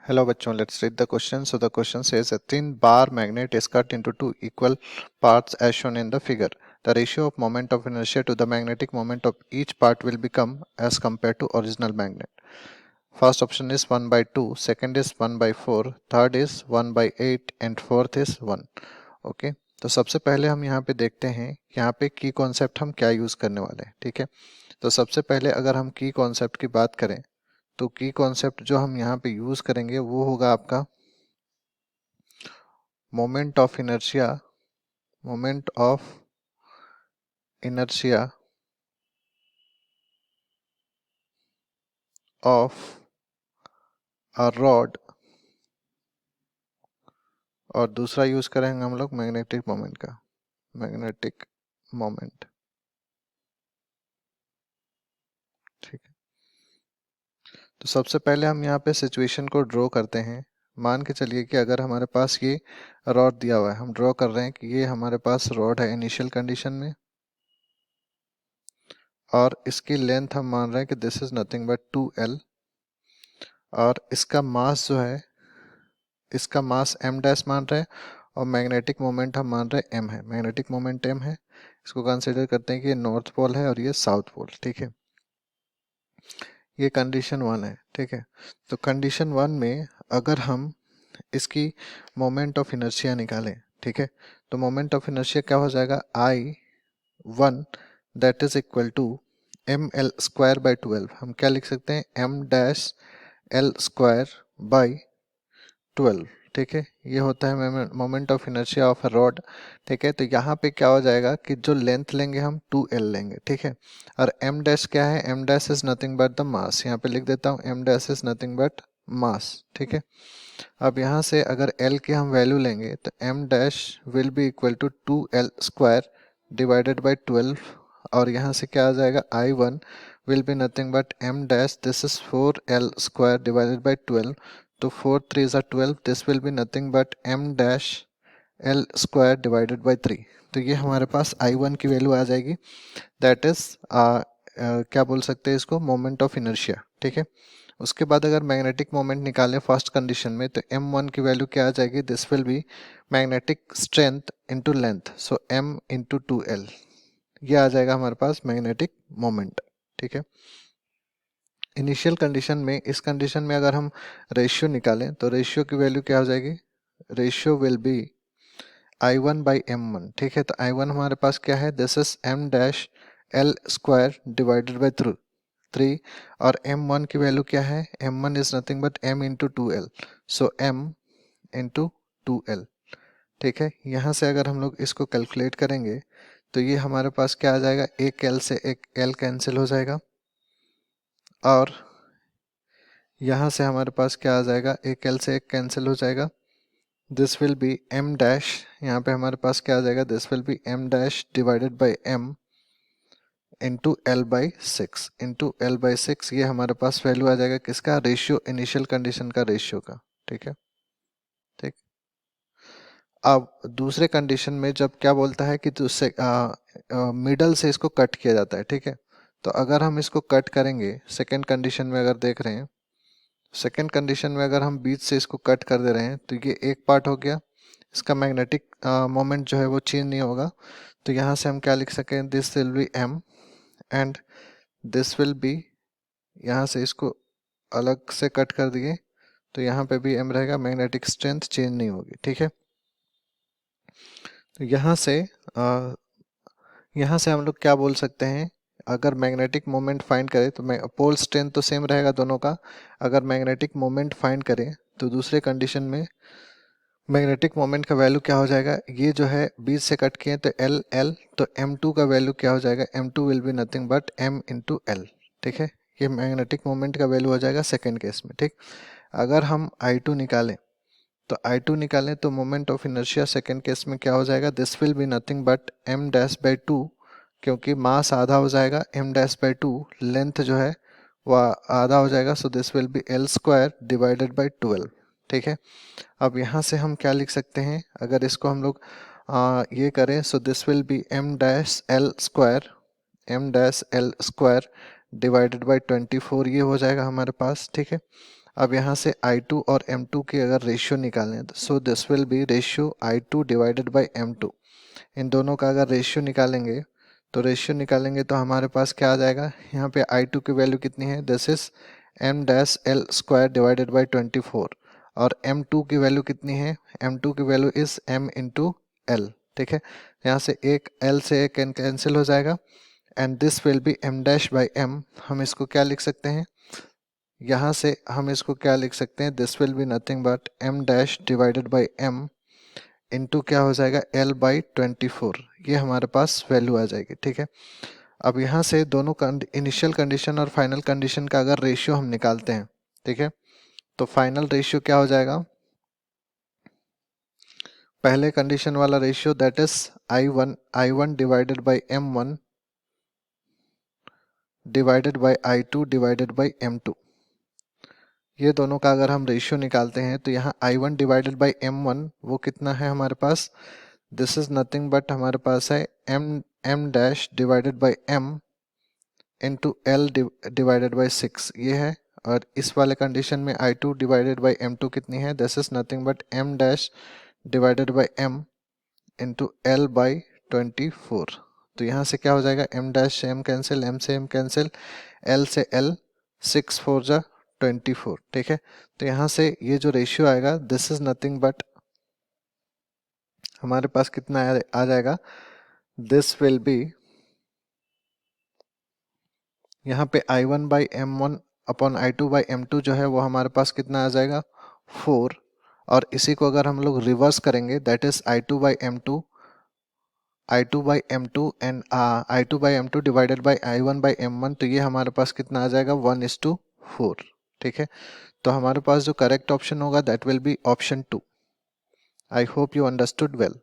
Hello बच्चों, let's read the question. So the question says a thin bar magnet is cut into two equal parts as shown in the figure. The ratio of moment of inertia to the magnetic moment of each part will become as compared to original magnet. First option is 1 by 2, second is 1 by 4, third is 1 by 8 and fourth is 1. Okay तो सबसे पहले हम यहाँ पे देखते हैं यहाँ पे की कॉन्सेप्ट हम क्या यूज़ करने वाले हैं. ठीक है, तो सबसे पहले अगर हम की कॉन्सेप्ट की बात करें तो की कॉन्सेप्ट जो हम यहाँ पे यूज करेंगे वो होगा आपका moment of inertia. Moment of inertia of a rod और दूसरा यूज करेंगे हम लोग मैग्नेटिक मोमेंट का. Magnetic moment. ठीक है, तो सबसे पहले हम यहाँ पे सिचुएशन को ड्रॉ करते हैं. मान के चलिए कि अगर हमारे पास ये रॉड दिया हुआ है, हम ड्रॉ कर रहे हैं कि ये हमारे पास रॉड है इनिशियल कंडीशन में और इसकी लेंथ हम मान रहे हैं कि this is nothing but 2L और इसका मास जो है, इसका मास m डैश मान रहे हैं और मैग्नेटिक मोमेंट हम मान रहे हैं m है. मैग्नेटिक मोमेंट m है, इसको कंसीडर करते हैं कि ये नॉर्थ पोल है और ये साउथ पोल. ठीक है, ये कंडीशन 1 है. ठीक है, तो कंडीशन 1 में अगर हम इसकी मोमेंट ऑफ इनर्शिया निकालें, ठीक है, तो मोमेंट ऑफ इनर्शिया क्या हो जाएगा, I1 that is equal to ml square by 12. हम क्या लिख सकते हैं, m dash l square by 12. ठीक है, ये होता है moment of inertia of a rod. ठीक है, तो यहाँ पे क्या हो जाएगा कि जो लेंथ लेंगे हम 2L लेंगे. ठीक है, और m डैश क्या है, m dash is nothing but the mass. यहाँ पे लिख देता हूँ m dash is nothing but mass. ठीक है, अब यहाँ से अगर L की हम वैल्यू लेंगे तो m dash will be equal to 2L square divided by 12 और यहाँ से क्या आ जाएगा, I1 will be nothing but m dash this is 4L square divided by 12. तो 4 3 are 12, this will be nothing but m dash L square divided by 3. तो ये हमारे पास I1 की वैल्यू आ जाएगी. दैट इज क्या बोल सकते हैं इसको, मोमेंट ऑफ इनर्शिया. ठीक है, उसके बाद अगर मैग्नेटिक मोमेंट निकालें फर्स्ट कंडीशन में तो m1 की वैल्यू क्या आ जाएगी, this will B magnetic strength into length. So m into 2L ये आ जाएगा हमारे पास मैग्नेटिक मोमेंट. ठीक है, इनिशियल कंडीशन में, इस कंडीशन में अगर हम रेशियो निकालें तो रेशियो की वैल्यू क्या हो जाएगी, ratio will be I1 by m1. ठीक है, तो I1 हमारे पास क्या है, this is m dash L square divided by 3 और m1 की वैल्यू क्या है, m1 is nothing but m into 2L. So m into 2L. ठीक है, यहाँ से अगर हम लोग इसको कैलकुलेट करेंगे तो ये हमारे पास क्या आ जाएगा, एक L से एक L कैंसिल हो जाएगा और यहाँ से हमारे पास क्या आ जाएगा, एक L से एक कैंसिल हो जाएगा. This will B m dash, यहाँ पे हमारे पास क्या आ जाएगा, this will B m dash divided by m into L by 6 into L by 6. ये हमारे पास वैल्यू आ जाएगा किसका, रेशियो, इनिशियल कंडीशन का रेशियो का. ठीक है, ठीक. अब दूसरे कंडीशन में जब क्या बोलता है कि दूसरे मिडल से इसको कट किया जाता है. ठीक है, तो अगर हम इसको कट करेंगे सेकेंड कंडीशन में, अगर देख रहे हैं सेकेंड कंडीशन में अगर हम बीच से इसको कट कर दे रहे हैं तो ये एक पार्ट हो गया, इसका मैग्नेटिक मोमेंट जो है वो चेंज नहीं होगा. तो यहाँ से हम क्या लिख सकें, this will B m and this will B, यहाँ से इसको अलग से कट कर दिए तो यहाँ पे भी m रहेगा, मैग्नेटिक स्ट्रेंथ चेंज नहीं होगी. ठीक है, तो यहाँ से हम लोग क्या बोल सकते हैं, अगर मैग्नेटिक मोमेंट फाइंड करें तो पोल स्ट्रेंथ तो सेम रहेगा दोनों का. अगर मैग्नेटिक मोमेंट फाइंड करें तो दूसरे कंडीशन में मैग्नेटिक मोमेंट का वैल्यू क्या हो जाएगा, ये जो है बीच से कट किए तो L L, तो m2 का वैल्यू क्या हो जाएगा, m2 will be nothing but m into L. ठीक है, ये मैग्नेटिक मोमेंट का वैल्यू हो जाएगा सेकेंड केस में. ठीक, अगर हम I2 निकालें तो moment of inertia second case में क्या हो जाएगा, this will be nothing but m dash by 2, क्योंकि मास आधा हो जाएगा, m डैश बाई 2 लेंथ जो है वह आधा हो जाएगा. So this will B L square divided by 12. ठीक है, अब यहाँ से हम क्या लिख सकते हैं, अगर इसको हम लोग ये करें so this will B m dash L square divided by 24. ये हो जाएगा हमारे पास. ठीक है, अब यहाँ से I2 और M2 की अगर रेशियो निकालें, so this will B ratio I2 divided by M2। इन दोनों का अगर रेशियो निकालेंगे तो हमारे पास क्या आ जाएगा, यहाँ पे I2 की वैल्यू कितनी है, this is m-l square divided by 24, और M2 की वैल्यू कितनी है, M2 की value is m into L. ठीक है, यहाँ से एक l से एक n कैंसिल हो जाएगा, and this will B m dash by m। हम इसको क्या लिख सकते हैं, यहाँ से हम इसको क्या लिख सकते हैं, this will be nothing but m dash divided by m into क्या हो जाएगा, l बाई 24। ये हमारे पास वैल्यू आ जाएगी। ठीक है, अब यहाँ से दोनों इनिशियल कंडीशन और फाइनल कंडीशन का अगर रेशियो हम निकालते हैं, ठीक है, तो फाइनल रेशियो क्या हो जाएगा, पहले कंडीशन वाला ratio that is I1 divided by M1 divided by I2 divided by M2। ये दोनों का अगर हम रेशियो निकालते हैं तो यहाँ I1 डिवाइडेड बाई M1 वो कितना है हमारे पास, दिस इज नथिंग बट हमारे पास है m dash divided by m into L divided by 6 ये है। और इस वाले कंडीशन में I2 डिवाइडेड बाई M2 कितनी है, this is nothing but m dash divided by m into L by 24। तो यहाँ से क्या हो जाएगा, m डैश से m कैंसिल, m से m कैंसिल, l से l, 6 4 जा 24। ठीक है, तो यहाँ से ये जो रेशियो आएगा दिस इज नथिंग बट हमारे पास कितना आ जाएगा, दिस विल बी, यहाँ पे I1 by M1 upon I2 by M2 जो है वो हमारे पास कितना आ जाएगा 4, और इसी को अगर हम लोग रिवर्स करेंगे that is I2 by M2 and I2 by M2 divided by I1 by M1, तो ये हमारे पास कितना आ जाएगा 1:4। ठीक है, तो हमारे पास जो करेक्ट ऑप्शन होगा that will be option 2। I hope you understood well.